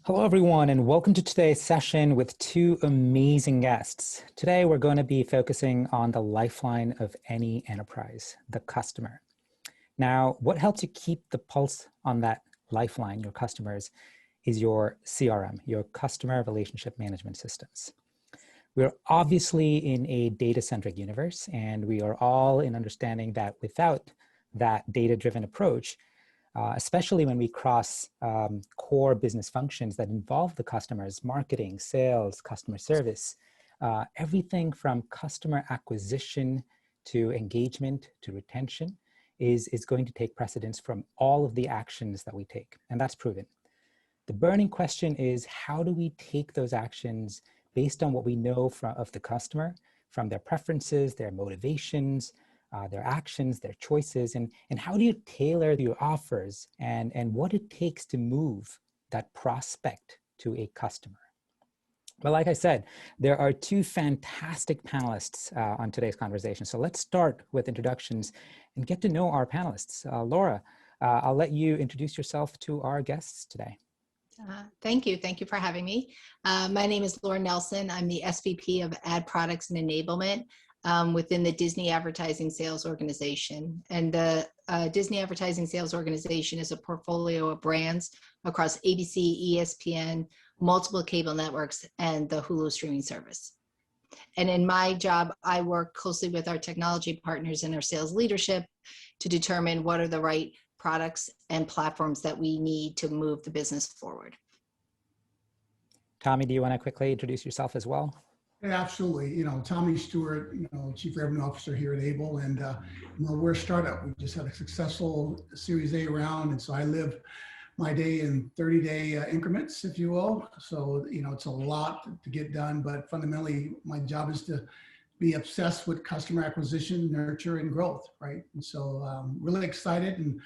Hello, everyone, and welcome to today's session with two amazing guests. Today, we're going to be focusing on the lifeline of any enterprise, the customer. Now, what helps you keep the pulse on that lifeline, your customers, is your CRM, your customer relationship management systems. We're obviously in a data-centric universe, and we are all in understanding that without that data-driven approach, especially when we cross core business functions that involve the customers, marketing, sales, customer service, everything from customer acquisition to engagement to retention is going to take precedence from all of the actions that we take, and that's proven. The burning question is, how do we take those actions based on what we know of the customer, from their preferences, their motivations, their actions, their choices, and how do you tailor your offers and what it takes to move that prospect to a customer? Well, like I said, there are two fantastic panelists on today's conversation. So let's start with introductions and get to know our panelists. Laura, I'll let you introduce yourself to our guests today. Thank you. Thank you for having me. My name is Laura Nelson. I'm the SVP of Ad Products and Enablement within the Disney Advertising Sales Organization. And the Disney Advertising Sales Organization is a portfolio of brands across ABC, ESPN, multiple cable networks, and the Hulu streaming service. And in my job, I work closely with our technology partners and our sales leadership to determine what are the right products and platforms that we need to move the business forward. Tommy, do you want to quickly introduce yourself as well? Yeah, absolutely. Tommy Stewart, Chief Revenue Officer here at Aible, and we're a startup. We just had a successful Series A round, and so I live my day in 30-day increments, if you will. So it's a lot to get done, but fundamentally, my job is to be obsessed with customer acquisition, nurture, and growth, right? And so really excited and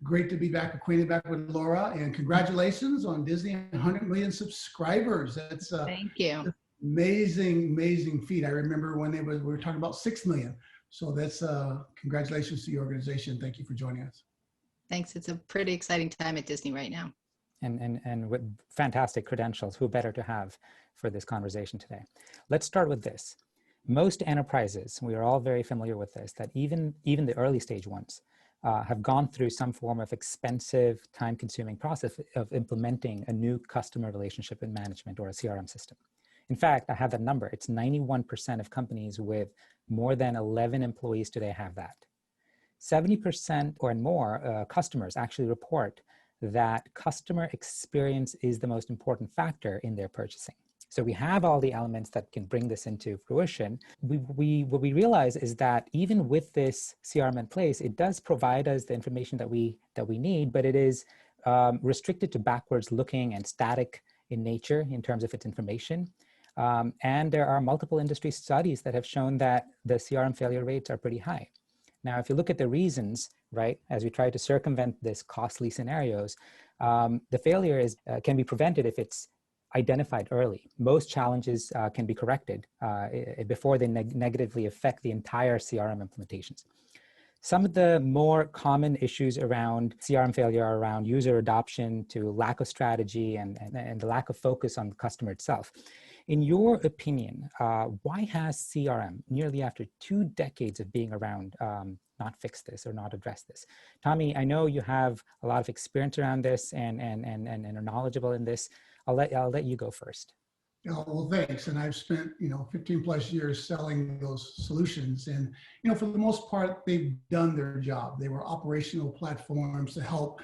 great to be acquainted with Laura, and congratulations on Disney 100 million subscribers. That's Thank you. Amazing feat. I remember when we were talking about 6 million. So that's congratulations to your organization. Thank you for joining us. Thanks. It's a pretty exciting time at Disney right now. And with fantastic credentials, who better to have for this conversation today? Let's start with this. Most enterprises, we are all very familiar with this, that even the early stage ones have gone through some form of expensive, time-consuming process of implementing a new customer relationship and management or a CRM system. In fact, I have that number. It's 91% of companies with more than 11 employees today have that. 70% or more customers actually report that customer experience is the most important factor in their purchasing. So we have all the elements that can bring this into fruition. What we realize is that even with this CRM in place, it does provide us the information that we need, but it is restricted to backwards looking and static in nature in terms of its information. And there are multiple industry studies that have shown that the CRM failure rates are pretty high. Now, if you look at the reasons, right, as we try to circumvent this costly scenarios, the failure can be prevented if it's identified early. Most challenges can be corrected before they negatively affect the entire CRM implementations. Some of the more common issues around CRM failure are around user adoption to lack of strategy and the lack of focus on the customer itself. In your opinion, why has CRM, nearly after 2 decades of being around, not fixed this or not addressed this? Tommy, I know you have a lot of experience around this and are knowledgeable in this. I'll let you go first. Well, thanks. And I've spent 15 plus years selling those solutions, and for the most part, they've done their job. They were operational platforms to help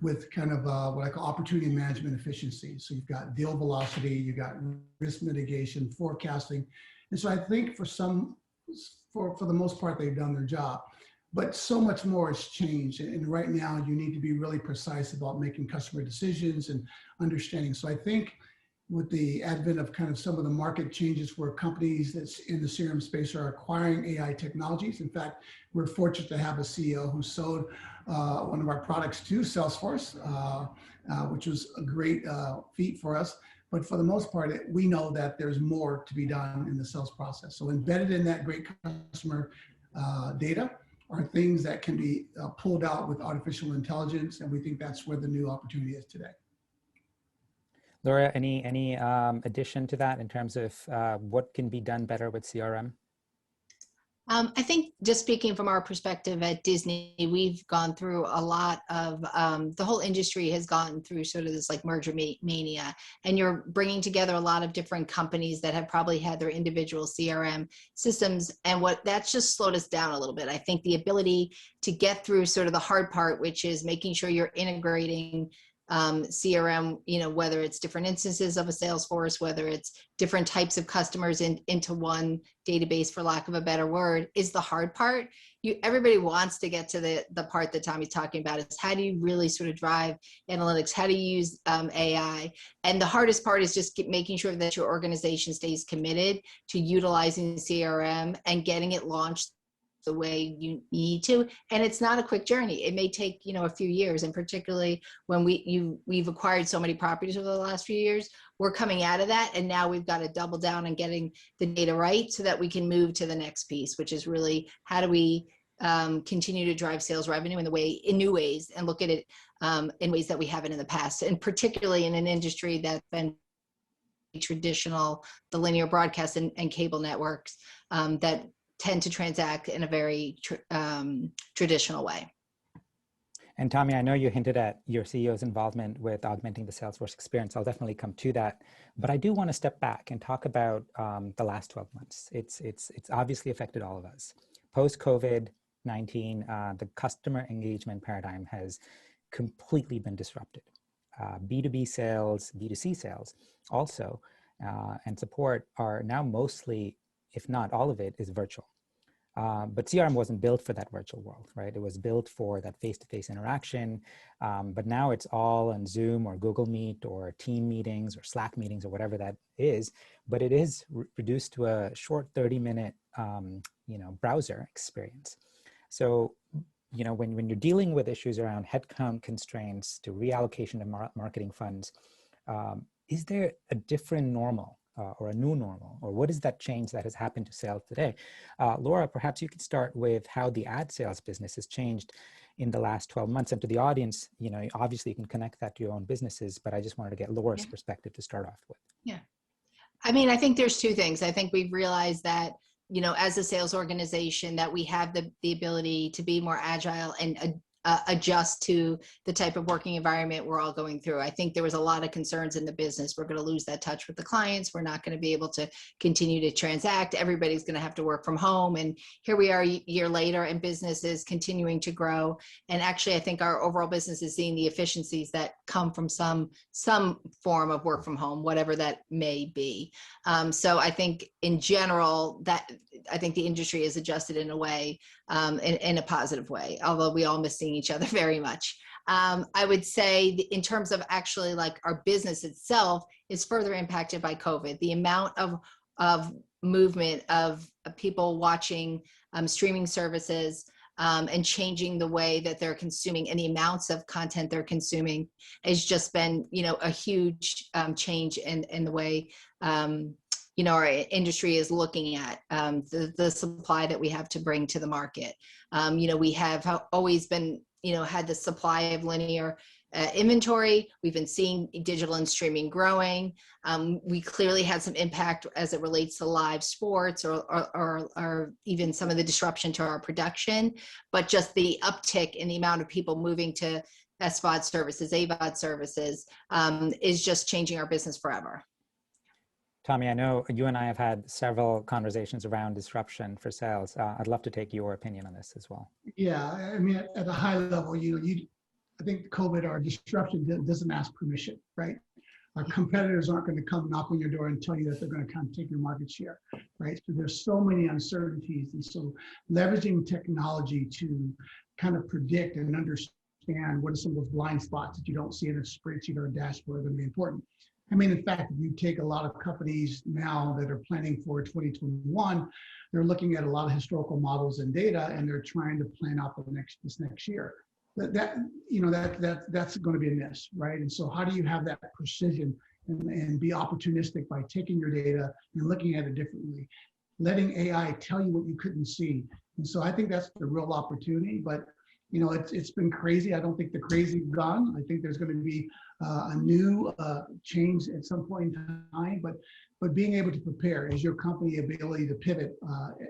with kind of what I call opportunity management efficiencies. So you've got deal velocity, you've got risk mitigation, forecasting. And so I think for the most part, they've done their job. But so much more has changed. And right now, you need to be really precise about making customer decisions and understanding. So I think with the advent of kind of some of the market changes where companies that's in the CRM space are acquiring AI technologies. In fact, we're fortunate to have a CEO who sold one of our products to Salesforce, which was a great feat for us. But for the most part, we know that there's more to be done in the sales process. So embedded in that great customer data are things that can be pulled out with artificial intelligence. And we think that's where the new opportunity is today. Laura, any addition to that in terms of what can be done better with CRM? I think just speaking from our perspective at Disney, we've gone through a lot of, the whole industry has gone through sort of this like merger mania, and you're bringing together a lot of different companies that have probably had their individual CRM systems. And that's just slowed us down a little bit. I think the ability to get through sort of the hard part, which is making sure you're integrating CRM, whether it's different instances of a Salesforce, whether it's different types of customers into one database, for lack of a better word, is the hard part. Everybody wants to get to the part that Tommy's talking about, is how do you really sort of drive analytics? How do you use AI? And the hardest part is just making sure that your organization stays committed to utilizing CRM and getting it launched the way you need to. And it's not a quick journey. It may take, a few years. And particularly when we've acquired so many properties over the last few years, we're coming out of that. And now we've got to double down on getting the data right so that we can move to the next piece, which is really how do we continue to drive sales revenue in new ways, and look at it in ways that we haven't in the past. And particularly in an industry that's been traditional, the linear broadcast and cable networks that tend to transact in a very traditional way. And Tommy, I know you hinted at your CEO's involvement with augmenting the Salesforce experience. I'll definitely come to that, but I do want to step back and talk about the last 12 months. It's obviously affected all of us. Post-COVID-19, the customer engagement paradigm has completely been disrupted. B2B sales, B2C sales also, and support are now mostly, if not all of it, is virtual. But CRM wasn't built for that virtual world, right? It was built for that face-to-face interaction. But now it's all on Zoom or Google Meet or team meetings or Slack meetings or whatever that is. But it is reduced to a short 30-minute, browser experience. So, when you're dealing with issues around headcount constraints to reallocation of marketing funds, is there a different normal? Or a new normal, or what is that change that has happened to sales today? Laura, perhaps you could start with how the ad sales business has changed in the last 12 months. And to the audience, obviously you can connect that to your own businesses, but I just wanted to get Laura's perspective to start off with. Yeah. I mean, I think there's two things. I think we've realized that, as a sales organization, that we have the ability to be more agile and adjust to the type of working environment we're all going through. I think there was a lot of concerns in the business. We're going to lose that touch with the clients. We're not going to be able to continue to transact. Everybody's going to have to work from home. And here we are a year later, and business is continuing to grow. And actually, I think our overall business is seeing the efficiencies that come from some form of work from home, whatever that may be. So I think in general, I think the industry is adjusted in a way, in a positive way, although we all miss seeing each other very much. I would say in terms of actually like our business itself is further impacted by COVID. The amount of movement of people watching streaming services and changing the way that they're consuming and the amounts of content they're consuming has just been, a huge change in the way our industry is looking at the supply that we have to bring to the market. We have always been, had the supply of linear inventory. We've been seeing digital and streaming growing. We clearly had some impact as it relates to live sports or even some of the disruption to our production, but just the uptick in the amount of people moving to SVOD services, AVOD services is just changing our business forever. Tommy, I know you and I have had several conversations around disruption for sales. I'd love to take your opinion on this as well. Yeah, I mean, at a high level, I think COVID or disruption doesn't ask permission, right? Our competitors aren't going to come knock on your door and tell you that they're going to come take your market share, right? So there's so many uncertainties. And so leveraging technology to kind of predict and understand what are some of those blind spots that you don't see in a spreadsheet or a dashboard are going to be important. I mean, in fact, if you take a lot of companies now that are planning for 2021, they're looking at a lot of historical models and data, and they're trying to plan out this next year. That's going to be a miss, right? And so how do you have that precision and be opportunistic by taking your data and looking at it differently, letting AI tell you what you couldn't see? And so I think that's the real opportunity. But It's been crazy. I don't think the crazy's gone. I think there's going to be a new change at some point in time, but being able to prepare, is your company ability to pivot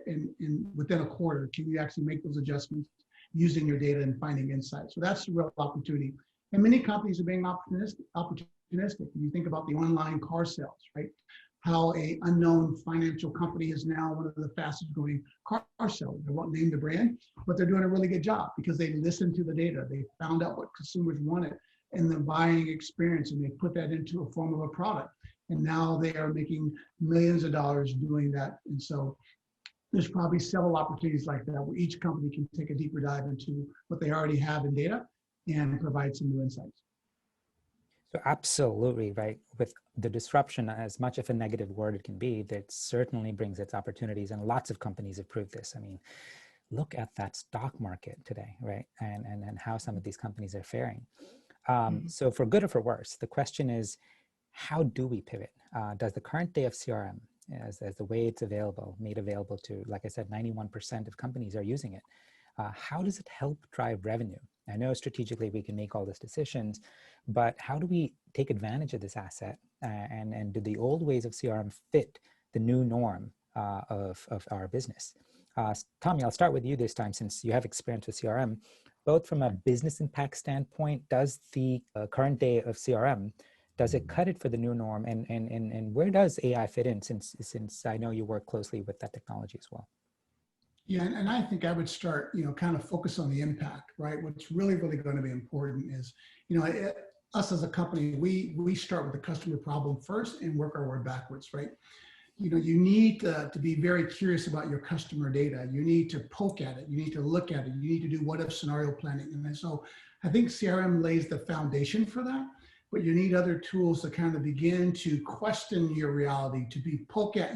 in within a quarter? Can you actually make those adjustments using your data and finding insights? So that's the real opportunity. And many companies are being opportunistic. You think about the online car sales, right? How a unknown financial company is now one of the fastest growing car sellers. They won't name the brand, but they're doing a really good job because they listened to the data. They found out what consumers wanted in the buying experience, and they put that into a form of a product. And now they are making millions of dollars doing that. And so there's probably several opportunities like that where each company can take a deeper dive into what they already have in data and provide some new insights. So absolutely, right? With the disruption, as much of a negative word it can be, that certainly brings its opportunities, and lots of companies have proved this. I mean, look at that stock market today, right? And how some of these companies are faring. So for good or for worse, the question is, how do we pivot? Does the current day of CRM, as the way it's made available to, like I said, 91% of companies are using it, how does it help drive revenue? I know strategically we can make all these decisions, but how do we take advantage of this asset? And do the old ways of CRM fit the new norm of our business? Tommy, I'll start with you this time, since you have experience with CRM. Both from a business impact standpoint, does the current day of CRM, does it cut it for the new norm? And where does AI fit in, since I know you work closely with that technology as well? Yeah, and I think I would start, kind of focus on the impact, right? What's really, really going to be important is, us as a company, we start with the customer problem first and work our way backwards, right? You need to be very curious about your customer data. You need to poke at it. You need to look at it. You need to do what if scenario planning. And so I think CRM lays the foundation for that, but you need other tools to kind of begin to question your reality, to poke at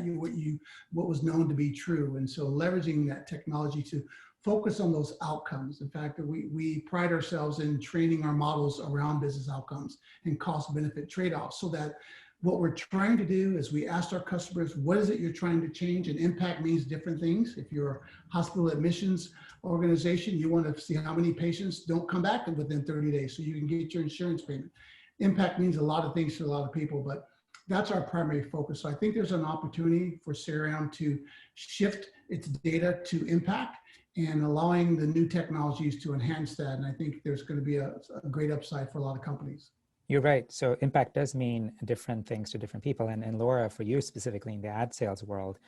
what was known to be true. And so leveraging that technology to focus on those outcomes. In fact, we pride ourselves in training our models around business outcomes and cost benefit trade-offs, so that what we're trying to do is we ask our customers, what is it you're trying to change? And impact means different things. If you're a hospital admissions organization, you want to see how many patients don't come back within 30 days so you can get your insurance payment. Impact means a lot of things to a lot of people, but that's our primary focus. So I think there's an opportunity for CRM to shift its data to impact and allowing the new technologies to enhance that. And I think there's going to be a great upside for a lot of companies. You're right. So impact does mean different things to different people. And Laura, for you specifically in the ad sales world,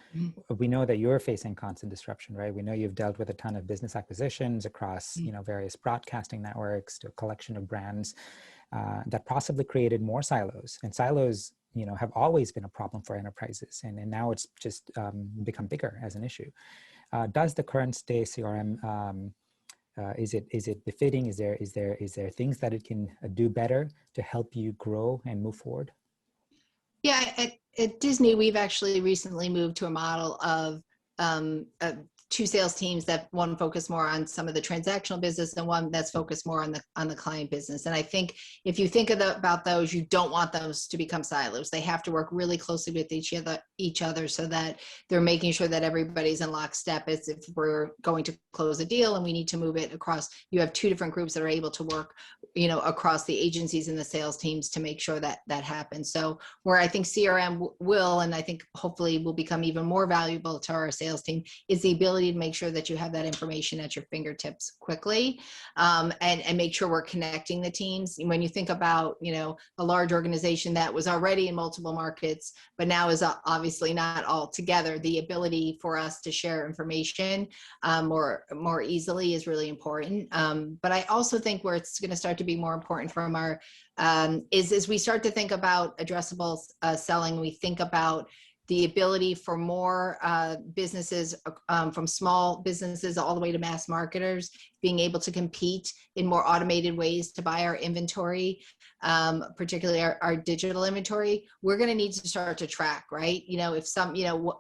we know that you're facing constant disruption, right? We know you've dealt with a ton of business acquisitions across, various broadcasting networks to a collection of brands that possibly created more silos. And silos, have always been a problem for enterprises. And now it's just become bigger as an issue. Does the current day CRM, is it befitting? Is there things that it can do better to help you grow and move forward? Yeah, at Disney, we've actually recently moved to a model of two sales teams, that one focus more on some of the transactional business and one that's focused more on the client business. And I think if you think about those, you don't want those to become silos. They have to work really closely with each other so that they're making sure that everybody's in lockstep. As if we're going to close a deal and we need to move it across, you have two different groups that are able to work, across the agencies and the sales teams to make sure that that happens. So where I think CRM will, and I think hopefully will become even more valuable to our sales team, is the ability to make sure that you have that information at your fingertips quickly, and make sure we're connecting the teams. When you think about, a large organization that was already in multiple markets, but now is obviously not all together, the ability for us to share information more easily is really important. But I also think where it's going to start to be more important from our, is as we start to think about addressable selling, we think about the ability for more businesses, from small businesses all the way to mass marketers, being able to compete in more automated ways to buy our inventory, particularly our digital inventory. We're going to need to start to track, right? If some,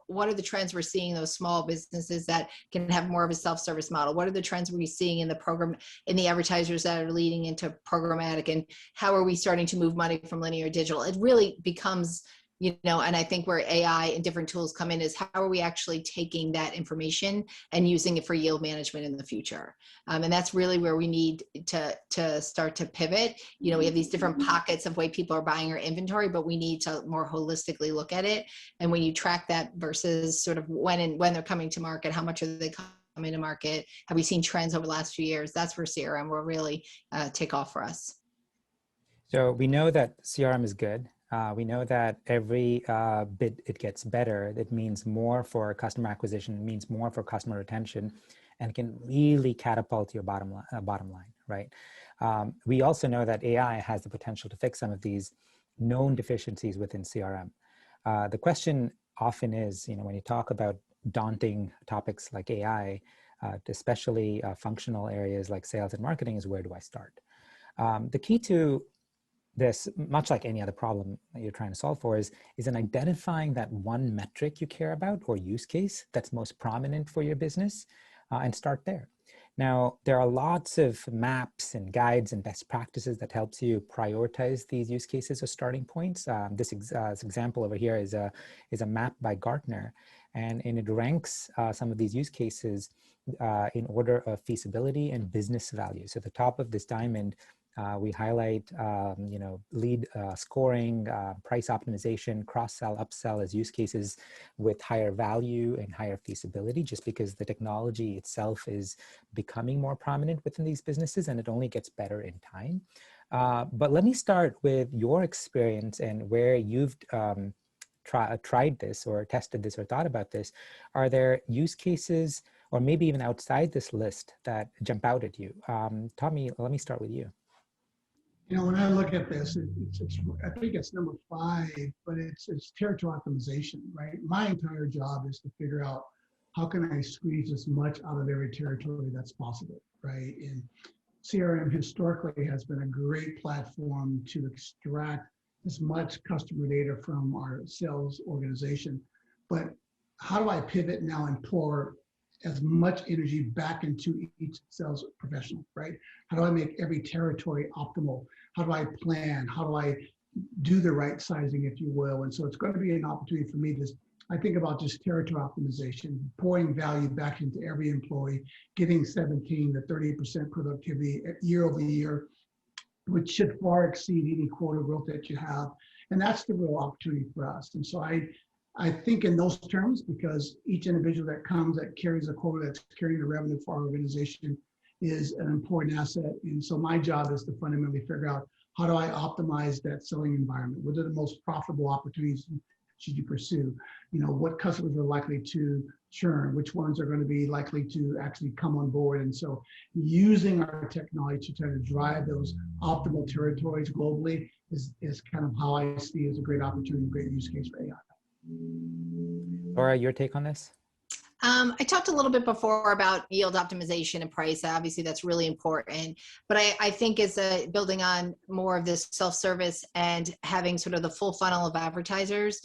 what are the trends we're seeing in those small businesses that can have more of a self-service model? What are the trends we're seeing in the program, in the advertisers that are leading into programmatic? And how are we starting to move money from linear to digital? It really becomes and I think where AI and different tools come in is how are we actually taking that information and using it for yield management in the future? And that's really where we need to start to pivot. We have these different pockets of way people are buying our inventory, but we need to more holistically look at it. And when you track that versus sort of when they're coming to market, how much are they coming to market? Have we seen trends over the last few years? That's where CRM will really take off for us. So we know that CRM is good. We know that every bit it gets better, it means more for customer acquisition, it means more for customer retention, and can really catapult your bottom line, right? We also know that AI has the potential to fix some of these known deficiencies within CRM. The question often is, when you talk about daunting topics like AI, especially functional areas like sales and marketing, is where do I start? The key to this, much like any other problem that you're trying to solve for, is in identifying that one metric you care about or use case that's most prominent for your business, and start there. Now, there are lots of maps and guides and best practices that helps you prioritize these use cases or starting points. This example over here is a map by Gartner, and it ranks some of these use cases in order of feasibility and business value. So at the top of this diamond, we highlight, lead scoring, price optimization, cross-sell, upsell as use cases with higher value and higher feasibility, just because the technology itself is becoming more prominent within these businesses, and it only gets better in time. But let me start with your experience and where you've tried this or tested this or thought about this. Are there use cases, or maybe even outside this list, that jump out at you? Tommy, let me start with you. When I look at this, I think it's number 5, but it's territory optimization, right? My entire job is to figure out how can I squeeze as much out of every territory that's possible, right? And CRM historically has been a great platform to extract as much customer data from our sales organization. But how do I pivot now and pour as much energy back into each sales professional, right? How do I make every territory optimal? How do I plan? How do I do the right sizing, if you will? And so it's going to be an opportunity for me to, I think about just territory optimization, pouring value back into every employee, getting 17 to 30% productivity year over year, which should far exceed any quota growth that you have. And that's the real opportunity for us. And so I think in those terms, because each individual that comes that carries a quota, that's carrying the revenue for our organization, is an important asset. And so my job is to fundamentally figure out, how do I optimize that selling environment? What are the most profitable opportunities should you pursue? What customers are likely to churn? Which ones are going to be likely to actually come on board? And so using our technology to try to drive those optimal territories globally is kind of how I see as a great opportunity, great use case for AI. Laura, your take on this? I talked a little bit before about yield optimization and price. Obviously, that's really important. But I think as building on more of this self-service and having sort of the full funnel of advertisers,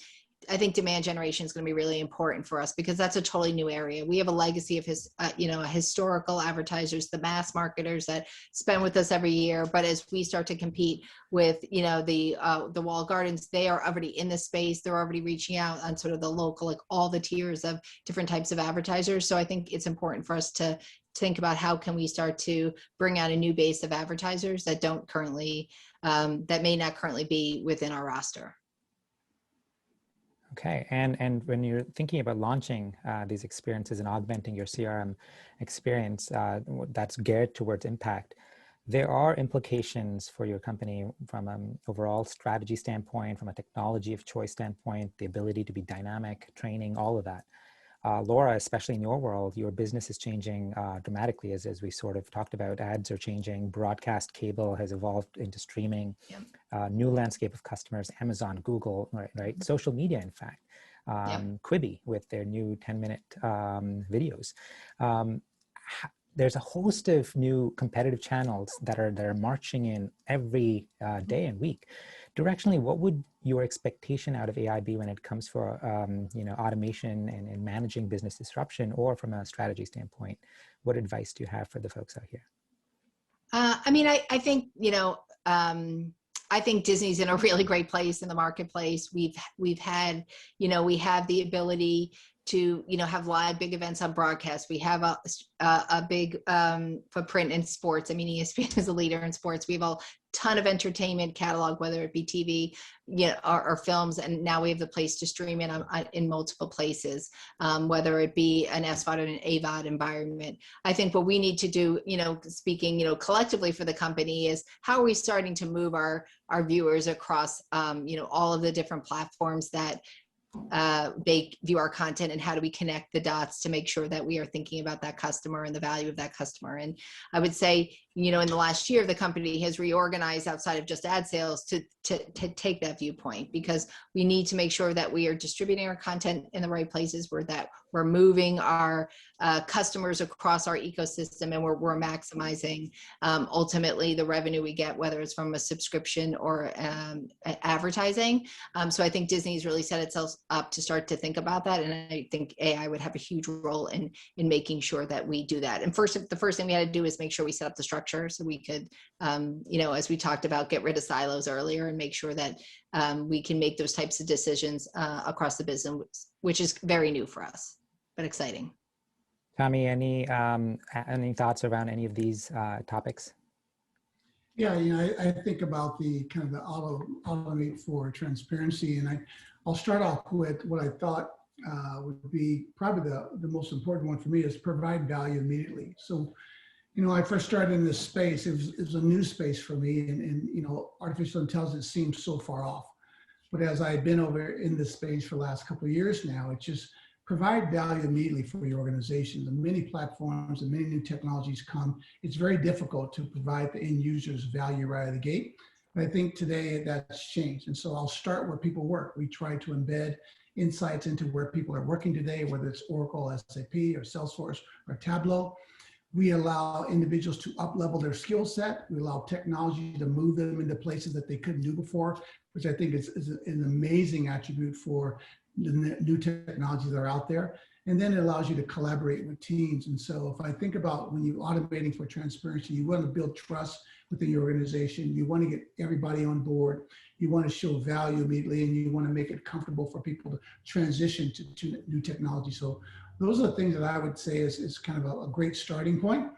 I think demand generation is going to be really important for us, because that's a totally new area. We have a legacy of historical advertisers, the mass marketers that spend with us every year. But as we start to compete with, the walled gardens, they are already in the space. They're already reaching out on sort of the local, like all the tiers of different types of advertisers. So I think it's important for us to think about how can we start to bring out a new base of advertisers that don't currently, that may not currently be within our roster. Okay, and when you're thinking about launching these experiences and augmenting your CRM experience that's geared towards impact, there are implications for your company from an overall strategy standpoint, from a technology of choice standpoint, the ability to be dynamic, training, all of that. Laura, especially in your world, your business is changing dramatically, as we sort of talked about. Ads are changing, broadcast cable has evolved into streaming, new landscape of customers, Amazon, Google, right? Social media, in fact, Quibi with their new 10-minute videos. There's a host of new competitive channels that are marching in every day and week. Directionally, what would your expectation out of AI be when it comes for automation and managing business disruption, or from a strategy standpoint? What advice do you have for the folks out here? I think I think Disney's in a really great place in the marketplace. We've had, we have the ability to, have live big events on broadcast. We have a big footprint in sports. I mean, ESPN is a leader in sports. We have a ton of entertainment catalog, whether it be TV, or films, and now we have the place to stream it in multiple places, whether it be an SVOD or an AVOD environment. I think what we need to do, speaking, collectively for the company, is how are we starting to move our viewers across, all of the different platforms that they view our content, and how do we connect the dots to make sure that we are thinking about that customer and the value of that customer. And I would say, in the last year, the company has reorganized outside of just ad sales to take that viewpoint, because we need to make sure that we are distributing our content in the right places, that we're moving our customers across our ecosystem, and we're maximizing ultimately the revenue we get, whether it's from a subscription or advertising. So I think Disney's really set itself up to start to think about that, and I think AI would have a huge role in making sure that we do that. And the first thing we had to do is make sure we set up the structure so we could, as we talked about, get rid of silos earlier and make sure that we can make those types of decisions across the business, which is very new for us, but exciting. Tommy, any thoughts around any of these topics? Yeah, I think about the kind of the automate for transparency, and I'll start off with what I thought would be probably the most important one for me, is provide value immediately. So, I first started in this space. It was a new space for me, and artificial intelligence seems so far off. But as I've been over in this space for the last couple of years now, it's just provide value immediately for your organization. The many platforms and many new technologies come, it's very difficult to provide the end users value right out of the gate. But I think today that's changed. And so I'll start where people work. We try to embed insights into where people are working today, whether it's Oracle, SAP, or Salesforce, or Tableau. We allow individuals to up-level their skill set. We allow technology to move them into places that they couldn't do before, which I think is an amazing attribute for the new technologies that are out there. And then it allows you to collaborate with teams. And so if I think about when you're automating for transparency, you want to build trust within your organization. You want to get everybody on board. You want to show value immediately, and you want to make it comfortable for people to transition to new technology. So those are the things that I would say is kind of a great starting point.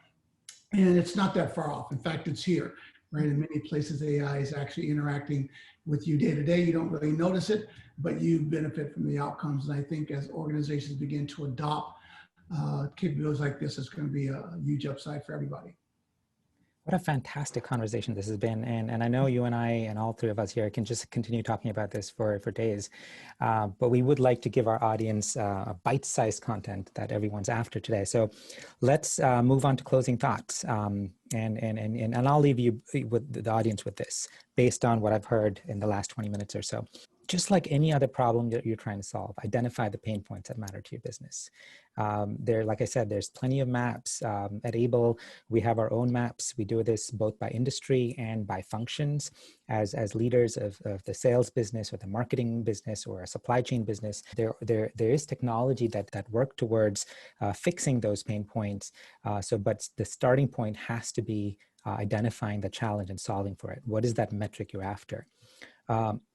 And it's not that far off. In fact, it's here, right? In many places, AI is actually interacting with you day to day. You don't really notice it, but you benefit from the outcomes. And I think as organizations begin to adopt capabilities like this, it's going to be a huge upside for everybody. What a fantastic conversation this has been. And I know you and I and all three of us here can just continue talking about this for days. But we would like to give our audience bite-sized content that everyone's after today. So let's move on to closing thoughts. And I'll leave you with the audience with this, based on what I've heard in the last 20 minutes or so. Just like any other problem that you're trying to solve, identify the pain points that matter to your business. Like I said, there's plenty of maps. At Aible, we have our own maps. We do this both by industry and by functions. As leaders of the sales business or the marketing business or a supply chain business, there is technology that work towards fixing those pain points. But the starting point has to be identifying the challenge and solving for it. What is that metric you're after?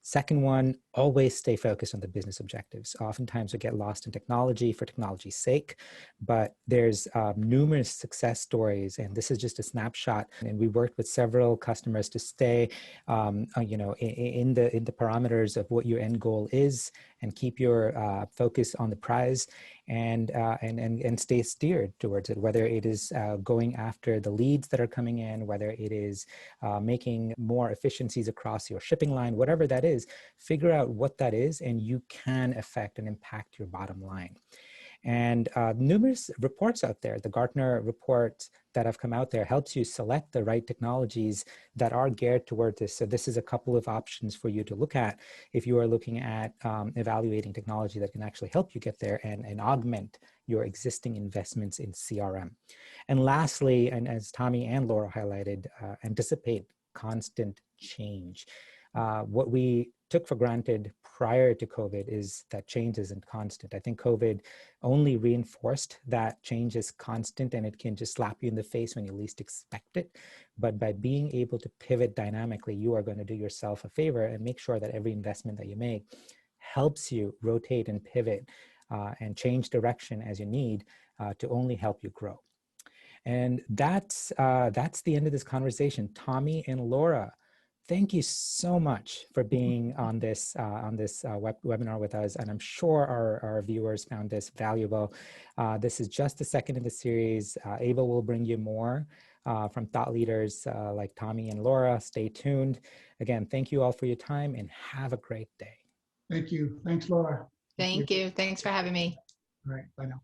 Second one, always stay focused on the business objectives. Oftentimes we get lost in technology for technology's sake, but there's numerous success stories, and this is just a snapshot. And we worked with several customers to stay, in the parameters of what your end goal is, and keep your focus on the prize, and stay steered towards it. Whether it is going after the leads that are coming in, whether it is making more efficiencies across your shipping line, whatever that is, figure out what that is, and you can affect and impact your bottom line. And numerous reports out there, the Gartner reports that have come out there, helps you select the right technologies that are geared toward this. So this is a couple of options for you to look at if you are looking at evaluating technology that can actually help you get there and augment your existing investments in CRM. And lastly, and as Tommy and Laura highlighted, anticipate constant change. What we took for granted prior to COVID is that change isn't constant. I think COVID only reinforced that change is constant and it can just slap you in the face when you least expect it. But by being able to pivot dynamically, you are going to do yourself a favor and make sure that every investment that you make helps you rotate and pivot and change direction as you need to only help you grow. And that's the end of this conversation. Tommy and Laura, thank you so much for being on this webinar with us, and I'm sure our viewers found this valuable. This is just the second in the series. Aible will bring you more from thought leaders like Tommy and Laura. Stay tuned. Again, thank you all for your time and have a great day. Thank you. Thanks, Laura. Thank you. Thanks for having me. All right. Bye now.